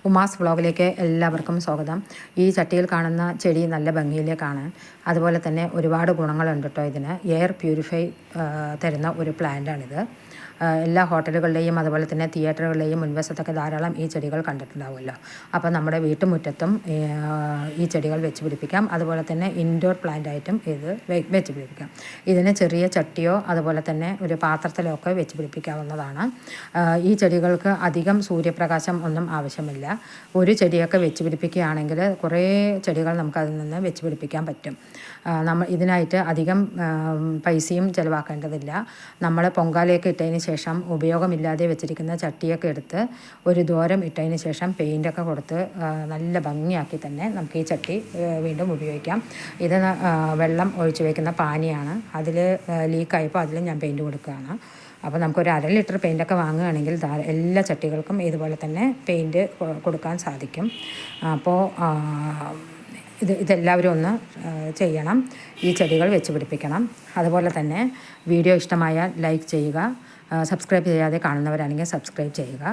ഉമാസ് വ്ളോഗിലേക്ക് എല്ലാവർക്കും സ്വാഗതം. ഈ ചട്ടിയിൽ കാണുന്ന ചെടി നല്ല ഭംഗിയിലേ കാണാൻ, അതുപോലെ തന്നെ ഒരുപാട് ഗുണങ്ങളുണ്ട് കേട്ടോ. ഇതിന് എയർ പ്യൂരിഫൈ തരുന്ന ഒരു പ്ലാന്റാണിത്. എല്ലാ ഹോട്ടലുകളിലെയും അതുപോലെ തന്നെ തിയേറ്ററുകളിലെയും മുൻവശത്തൊക്കെ ധാരാളം ഈ ചെടികൾ കണ്ടിട്ടുണ്ടാവുമല്ലോ. അപ്പോൾ നമ്മുടെ വീട്ടുമുറ്റത്തും ഈ ചെടികൾ വെച്ച് പിടിപ്പിക്കാം. അതുപോലെ തന്നെ ഇൻഡോർ പ്ലാന്റായിട്ടും ഇത് വെച്ച് പിടിപ്പിക്കാം. ഇതിന് ചെറിയ ചട്ടിയോ അതുപോലെ തന്നെ ഒരു പാത്രത്തിലോ ഒക്കെ വെച്ച് പിടിപ്പിക്കാവുന്നതാണ്. ഈ ചെടികൾക്ക് അധികം സൂര്യപ്രകാശം ഒന്നും ആവശ്യമില്ല. ഒരു ചെടിയൊക്കെ വെച്ച് പിടിപ്പിക്കുകയാണെങ്കിൽ കുറേ ചെടികൾ നമുക്കതിൽ നിന്ന് വെച്ച് പിടിപ്പിക്കാൻ പറ്റും. നമ്മൾ ഇതിനായിട്ട് അധികം പൈസയും ചിലവാക്കേണ്ടതില്ല. നമ്മൾ പൊങ്കാലയൊക്കെ ഇട്ടതിന് ശേഷം ഉപയോഗമില്ലാതെ വെച്ചിരിക്കുന്ന ചട്ടിയൊക്കെ എടുത്ത് ഒരു ദ്വാരം ഇട്ടതിന് ശേഷം പെയിൻ്റൊക്കെ കൊടുത്ത് നല്ല ഭംഗിയാക്കി തന്നെ നമുക്ക് ഈ ചട്ടി വീണ്ടും ഉപയോഗിക്കാം. ഇത് വെള്ളം ഒഴിച്ച് വയ്ക്കുന്ന പാനിയാണ്. അതിൽ ലീക്കായപ്പോൾ അതിൽ ഞാൻ പെയിൻറ്റ് കൊടുക്കുകയാണ്. അപ്പോൾ നമുക്കൊരു 1/2 ലിറ്റർ പെയിൻ്റൊക്കെ വാങ്ങുകയാണെങ്കിൽ എല്ലാ ചട്ടികൾക്കും ഇതുപോലെ തന്നെ പെയിൻറ്റ് കൊടുക്കാൻ സാധിക്കും. അപ്പോൾ ഇതെല്ലാവരും ഒന്ന് ചെയ്യണം. ഈ ചെടികൾ വെച്ച് പിടിപ്പിക്കണം. അതുപോലെ തന്നെ വീഡിയോ ഇഷ്ടമായാൽ ലൈക്ക് ചെയ്യുക. സബ്സ്ക്രൈബ് ചെയ്യാതെ കാണുന്നവരാണെങ്കിൽ സബ്സ്ക്രൈബ് ചെയ്യുക.